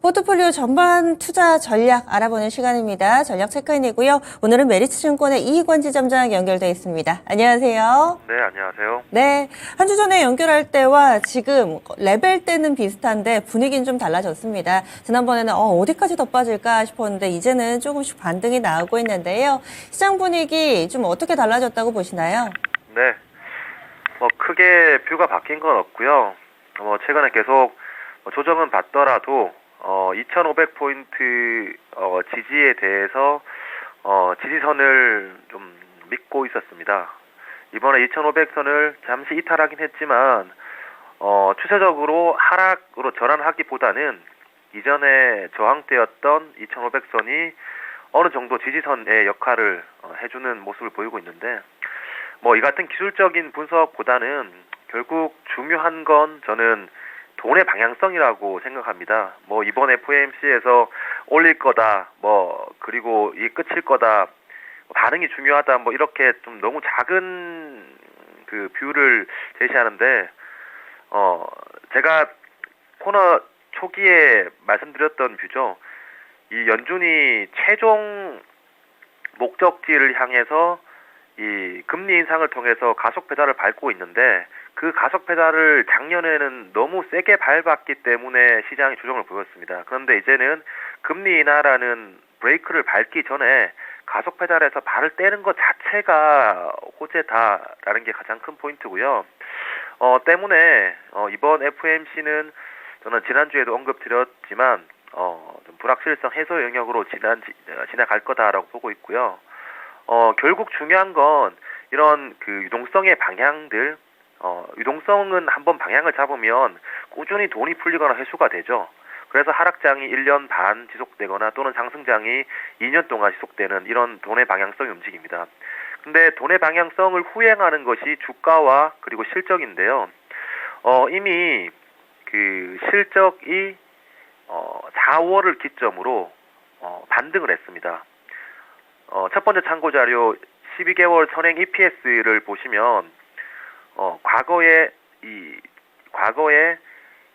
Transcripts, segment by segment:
포트폴리오 전반 투자 전략 알아보는 시간입니다. 전략 체크인이고요. 오늘은 메리츠증권의 이희권 지점장 연결돼 있습니다. 안녕하세요. 네, 안녕하세요. 네, 한 주 전에 연결할 때와 지금 레벨 때는 비슷한데 분위기는 좀 달라졌습니다. 지난번에는 어디까지 더 빠질까 싶었는데 이제는 조금씩 반등이 나오고 있는데요. 시장 분위기 좀 어떻게 달라졌다고 보시나요? 네, 크게 뷰가 바뀐 건 없고요. 최근에 계속 조정은 받더라도 2,500포인트 지지에 대해서 지지선을 좀 믿고 있었습니다. 이번에 2,500선을 잠시 이탈하긴 했지만 추세적으로 하락으로 전환하기보다는 이전에 저항대였던 2,500선이 어느 정도 지지선의 역할을 해주는 모습을 보이고 있는데 이 같은 기술적인 분석보다는 결국 중요한 건 저는 돈의 방향성이라고 생각합니다. 이번 FOMC에서 올릴 거다, 그리고 이게 끝일 거다, 반응이 중요하다, 이렇게 좀 너무 작은 그 뷰를 제시하는데, 제가 코너 초기에 말씀드렸던 뷰죠. 이 연준이 최종 목적지를 향해서 이 금리 인상을 통해서 가속 페달을 밟고 있는데 그 가속 페달을 작년에는 너무 세게 밟았기 때문에 시장이 조정을 보였습니다. 그런데 이제는 금리 인하라는 브레이크를 밟기 전에 가속 페달에서 발을 떼는 것 자체가 호재다라는 게 가장 큰 포인트고요. 때문에 이번 FOMC는 저는 지난주에도 언급드렸지만 좀 불확실성 해소 영역으로 지나갈 거다라고 보고 있고요. 결국 중요한 건 이런 그 유동성의 방향들, 유동성은 한번 방향을 잡으면 꾸준히 돈이 풀리거나 회수가 되죠. 그래서 하락장이 1년 반 지속되거나 또는 상승장이 2년 동안 지속되는 이런 돈의 방향성이 움직입니다. 근데 돈의 방향성을 후행하는 것이 주가와 그리고 실적인데요. 이미 그 실적이 4월을 기점으로 반등을 했습니다. 첫 번째 참고 자료 12개월 선행 EPS를 보시면 과거에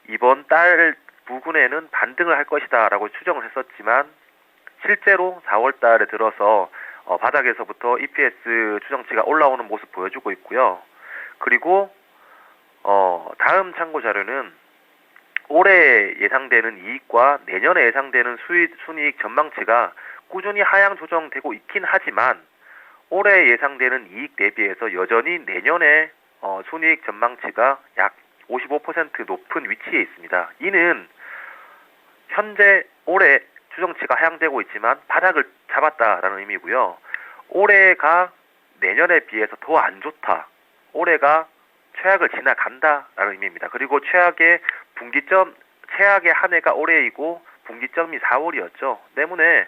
이번 달 부근에는 반등을 할 것이다라고 추정을 했었지만 실제로 4월 달에 들어서 바닥에서부터 EPS 추정치가 올라오는 모습 보여주고 있고요. 그리고 다음 참고 자료는 올해 예상되는 이익과 내년에 예상되는 순이익 전망치가 꾸준히 하향 조정되고 있긴 하지만 올해 예상되는 이익 대비해서 여전히 내년에 순이익 전망치가 약 55% 높은 위치에 있습니다. 이는 현재 올해 추정치가 하향되고 있지만 바닥을 잡았다라는 의미고요. 올해가 내년에 비해서 더 안 좋다. 올해가 최악을 지나간다라는 의미입니다. 그리고 최악의 한 해가 올해이고 분기점이 4월이었죠. 때문에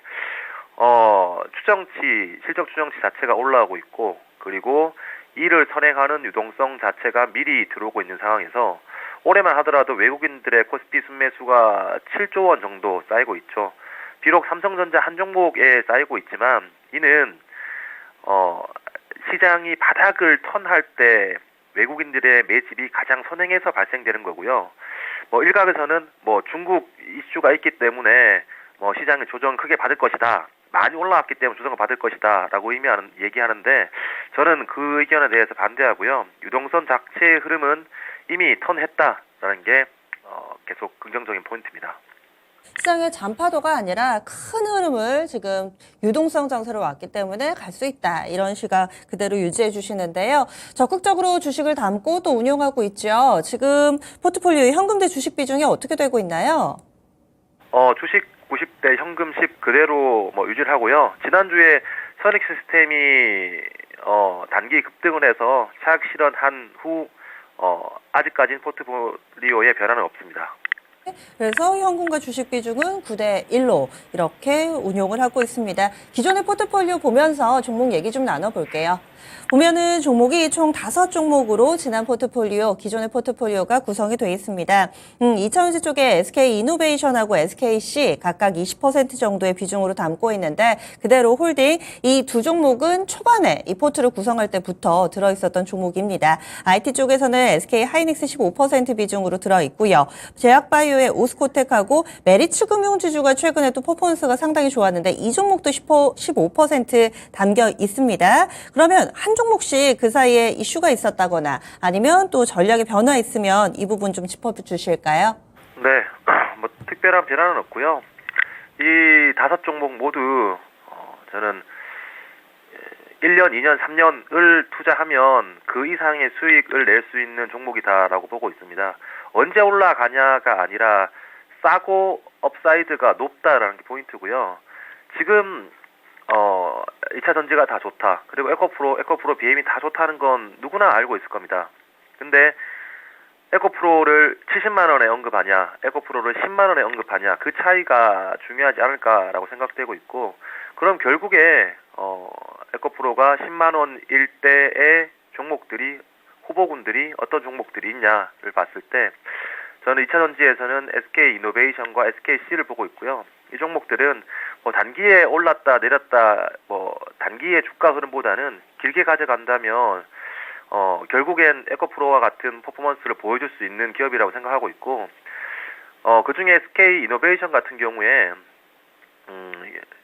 실적 추정치 자체가 올라오고 있고, 그리고 이를 선행하는 유동성 자체가 미리 들어오고 있는 상황에서 올해만 하더라도 외국인들의 코스피 순매수가 7조 원 정도 쌓이고 있죠. 비록 삼성전자 한 종목에 쌓이고 있지만 이는 시장이 바닥을 턴할 때 외국인들의 매집이 가장 선행해서 발생되는 거고요. 일각에서는 중국 이슈가 있기 때문에 시장의 조정 크게 받을 것이다. 많이 올라왔기 때문에 조정을 받을 것이다 라고 얘기하는데 저는 그 의견에 대해서 반대하고요. 유동성 자체의 흐름은 이미 턴했다라는 게 계속 긍정적인 포인트입니다. 시장의 잔파도가 아니라 큰 흐름을 지금 유동성 장세로 왔기 때문에 갈 수 있다. 이런 시각 그대로 유지해 주시는데요. 적극적으로 주식을 담고 또 운용하고 있죠. 지금 포트폴리오의 현금 대 주식 비중이 어떻게 되고 있나요? 주식 90대 현금 10 그대로 유지를 하고요. 지난주에 선익 시스템이 단기 급등을 해서 차익 실현한 후 아직까지는 포트폴리오에 변화는 없습니다. 그래서 현금과 주식 비중은 9대 1로 이렇게 운용을 하고 있습니다. 기존의 포트폴리오 보면서 종목 얘기 좀 나눠볼게요. 보면은 종목이 총 5종목으로 지난 포트폴리오, 기존의 포트폴리오가 구성이 되어 있습니다. 이차전지 쪽에 SK이노베이션하고 SKC 각각 20% 정도의 비중으로 담고 있는데 그대로 홀딩 이 두 종목은 초반에 이 포트를 구성할 때부터 들어있었던 종목입니다. IT 쪽에서는 SK하이닉스 15% 비중으로 들어있고요. 제약바이오 포트폴리오의 오스코텍하고 메리츠금융지주가 최근에 또 퍼포먼스가 상당히 좋았는데 이 종목도 15% 담겨 있습니다. 그러면 한 종목씩 그 사이에 이슈가 있었다거나 아니면 또 전략의 변화 있으면 이 부분 좀 짚어주실까요? 네, 뭐 특별한 변화는 없고요. 이 5종목 모두 저는 1년, 2년, 3년을 투자하면 그 이상의 수익을 낼 수 있는 종목이다라고 보고 있습니다. 언제 올라가냐가 아니라 싸고 업사이드가 높다라는 게 포인트고요. 지금 2차 전지가 다 좋다. 그리고 에코프로 BM이 다 좋다는 건 누구나 알고 있을 겁니다. 근데 에코프로를 70만 원에 언급하냐, 에코프로를 10만 원에 언급하냐, 그 차이가 중요하지 않을까라고 생각되고 있고, 그럼 결국에 에코프로가 10만 원일 때의 종목들이, 후보군들이 어떤 종목들이 있냐를 봤을 때 저는 2차 전지에서는 SK이노베이션과 SKC를 보고 있고요. 이 종목들은 뭐 단기에 올랐다 내렸다 뭐 단기의 주가 흐름보다는 길게 가져간다면 결국엔 에코프로와 같은 퍼포먼스를 보여줄 수 있는 기업이라고 생각하고 있고, 그 중에 SK이노베이션 같은 경우에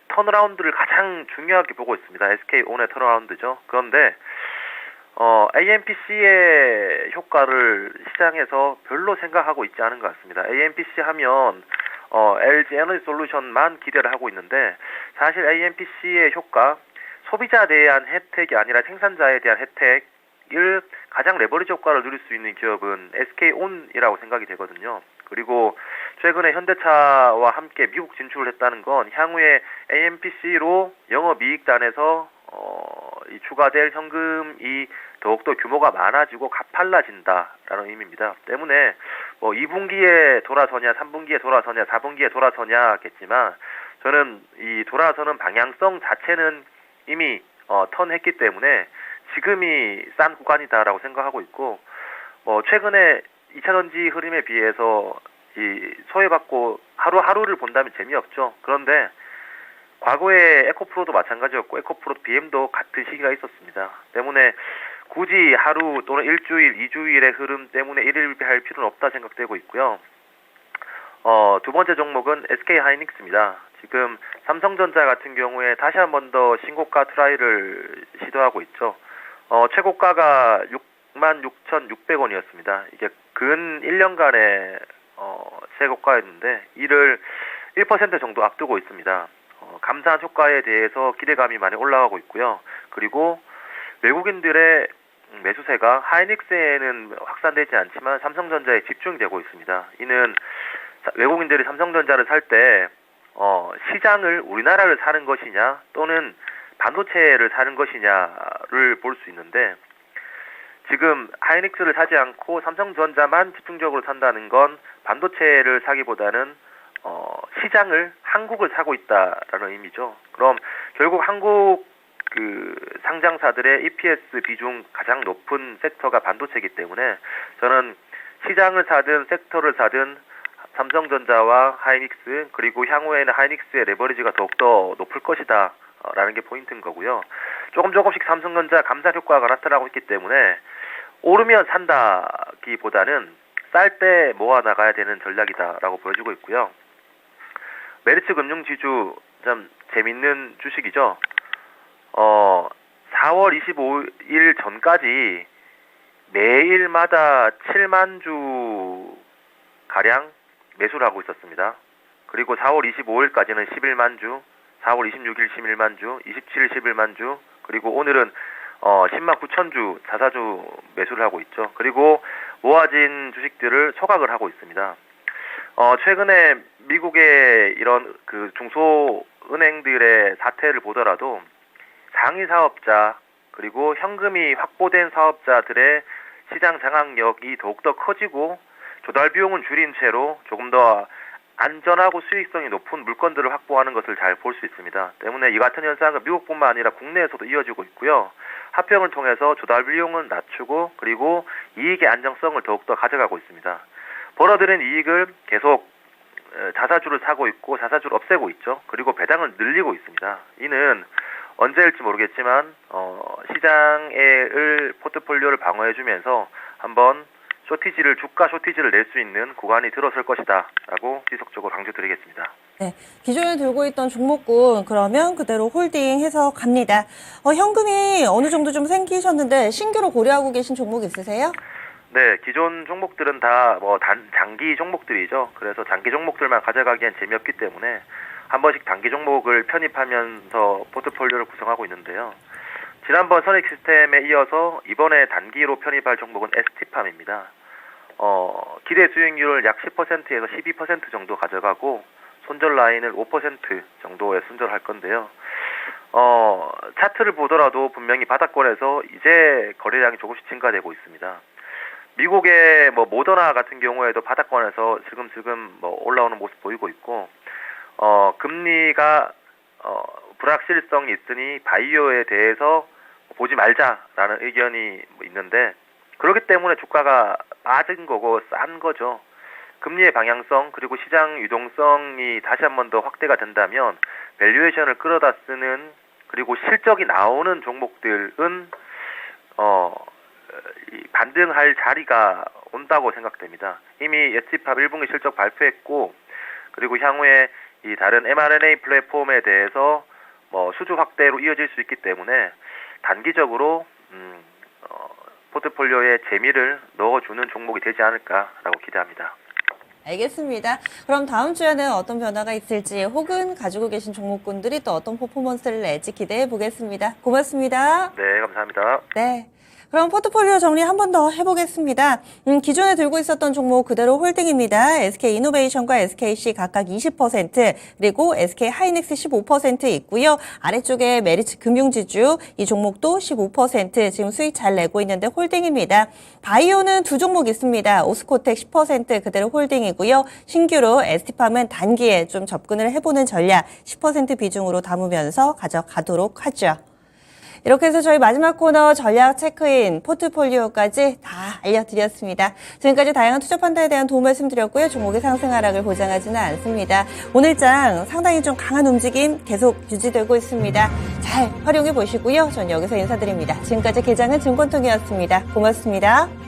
턴어라운드를 가장 중요하게 보고 있습니다. SK온의 턴어라운드죠. 그런데 AMPC의 효과를 시장에서 별로 생각하고 있지 않은 것 같습니다. AMPC 하면 LG 에너지 솔루션만 기대를 하고 있는데, 사실 AMPC의 효과, 소비자에 대한 혜택이 아니라 생산자에 대한 혜택을 가장 레버리지 효과를 누릴 수 있는 기업은 SK온이라고 생각이 되거든요. 그리고 최근에 현대차와 함께 미국 진출을 했다는 건 향후에 AMPC로 영업이익단에서 이 추가될 현금이 더욱더 규모가 많아지고 가팔라진다라는 의미입니다. 때문에 뭐 2분기에 돌아서냐, 3분기에 돌아서냐, 4분기에 돌아서냐겠지만 저는 이 돌아서는 방향성 자체는 이미 턴했기 때문에 지금이 싼 구간이다라고 생각하고 있고, 최근에 2차 전지 흐름에 비해서 이 소외받고 하루하루를 본다면 재미없죠. 그런데 과거에 에코프로도 마찬가지였고 에코프로 BM도 같은 시기가 있었습니다. 때문에 굳이 하루 또는 일주일, 2주일의 흐름 때문에 일일비할 필요는 없다 생각되고 있고요. 두 번째 종목은 SK하이닉스입니다. 지금 삼성전자 같은 경우에 다시 한 번 더 신고가 트라이를 시도하고 있죠. 최고가가 66,600원이었습니다. 이게 근 1년간의 최고가였는데 이를 1% 정도 앞두고 있습니다. 감사한 효과에 대해서 기대감이 많이 올라가고 있고요. 그리고 외국인들의 매수세가 하이닉스에는 확산되지 않지만 삼성전자에 집중되고 있습니다. 이는 외국인들이 삼성전자를 살 때 시장을 우리나라를 사는 것이냐 또는 반도체를 사는 것이냐를 볼 수 있는데, 지금 하이닉스를 사지 않고 삼성전자만 집중적으로 산다는 건 반도체를 사기보다는 시장을, 한국을 사고 있다라는 의미죠. 그럼 결국 한국 상장사들의 EPS 비중 가장 높은 섹터가 반도체이기 때문에 저는 시장을 사든 섹터를 사든 삼성전자와 하이닉스, 그리고 향후에는 하이닉스의 레버리지가 더욱더 높을 것이다 라는 게 포인트인 거고요. 조금씩 삼성전자 감산 효과가 나타나고 있기 때문에 오르면 산다기보다는 쌀 때 모아나가야 되는 전략이다라고 보여주고 있고요. 메리츠 금융지주 좀 재밌는 주식이죠. 4월 25일 전까지 매일마다 7만 주 가량 매수를 하고 있었습니다. 그리고 4월 25일까지는 11만 주, 4월 26일 11만 주, 27일 11만 주, 그리고 오늘은 10만 9천 주 자사주 매수를 하고 있죠. 그리고 모아진 주식들을 소각을 하고 있습니다. 최근에 미국의 이런 중소은행들의 사태를 보더라도 상위 사업자 그리고 현금이 확보된 사업자들의 시장 장악력이 더욱더 커지고 조달 비용은 줄인 채로 조금 더 안전하고 수익성이 높은 물건들을 확보하는 것을 잘 볼 수 있습니다. 때문에 이 같은 현상은 미국뿐만 아니라 국내에서도 이어지고 있고요. 합병을 통해서 조달 비용은 낮추고 그리고 이익의 안정성을 더욱더 가져가고 있습니다. 벌어들인 이익을 계속 자사주를 사고 있고 자사주를 없애고 있죠. 그리고 배당을 늘리고 있습니다. 이는 언제일지 모르겠지만 시장의 포트폴리오를 방어해주면서 한번 주가 쇼티지를 낼 수 있는 구간이 들어설 것이다라고 지속적으로 강조드리겠습니다. 네, 기존에 들고 있던 종목군 그러면 그대로 홀딩해서 갑니다. 현금이 어느 정도 좀 생기셨는데 신규로 고려하고 계신 종목 있으세요? 네, 기존 종목들은 다 장기 종목들이죠. 그래서 장기 종목들만 가져가기엔 재미없기 때문에 한 번씩 단기 종목을 편입하면서 포트폴리오를 구성하고 있는데요. 지난번 선익 시스템에 이어서 이번에 단기로 편입할 종목은 ST팜입니다. 기대 수익률을 약 10%에서 12% 정도 가져가고 손절 라인을 5% 정도에 손절할 건데요. 차트를 보더라도 분명히 바닥권에서 이제 거래량이 조금씩 증가되고 있습니다. 미국의 모더나 같은 경우에도 바닥권에서 슬금슬금 올라오는 모습 보이고 있고, 금리가 불확실성이 있으니 바이오에 대해서 보지 말자라는 의견이 있는데, 그렇기 때문에 주가가 빠진 거고 싼 거죠. 금리의 방향성 그리고 시장 유동성이 다시 한 번 더 확대가 된다면 밸류에이션을 끌어다 쓰는 그리고 실적이 나오는 종목들은 반등할 자리가 온다고 생각됩니다. 이미 ST팜 1분기 실적 발표했고, 그리고 향후에 이 다른 mRNA 플랫폼에 대해서 수주 확대로 이어질 수 있기 때문에 단기적으로 포트폴리오에 재미를 넣어주는 종목이 되지 않을까라고 기대합니다. 알겠습니다. 그럼 다음 주에는 어떤 변화가 있을지 혹은 가지고 계신 종목군들이 또 어떤 퍼포먼스를 낼지 기대해 보겠습니다. 고맙습니다. 네, 감사합니다. 네. 그럼 포트폴리오 정리 한 번 더 해보겠습니다. 기존에 들고 있었던 종목 그대로 홀딩입니다. SK이노베이션과 SKC 각각 20%, 그리고 SK하이닉스 15% 있고요. 아래쪽에 메리츠 금융지주, 이 종목도 15% 지금 수익 잘 내고 있는데 홀딩입니다. 바이오는 두 종목 있습니다. 오스코텍 10% 그대로 홀딩이고요. 신규로 ST팜은 단기에 좀 접근을 해보는 전략 10% 비중으로 담으면서 가져가도록 하죠. 이렇게 해서 저희 마지막 코너 전략 체크인 포트폴리오까지 다 알려드렸습니다. 지금까지 다양한 투자 판단에 대한 도움 말씀드렸고요. 종목의 상승 하락을 보장하지는 않습니다. 오늘장 상당히 좀 강한 움직임 계속 유지되고 있습니다. 잘 활용해 보시고요. 전 여기서 인사드립니다. 지금까지 계장은 증권통이었습니다. 고맙습니다.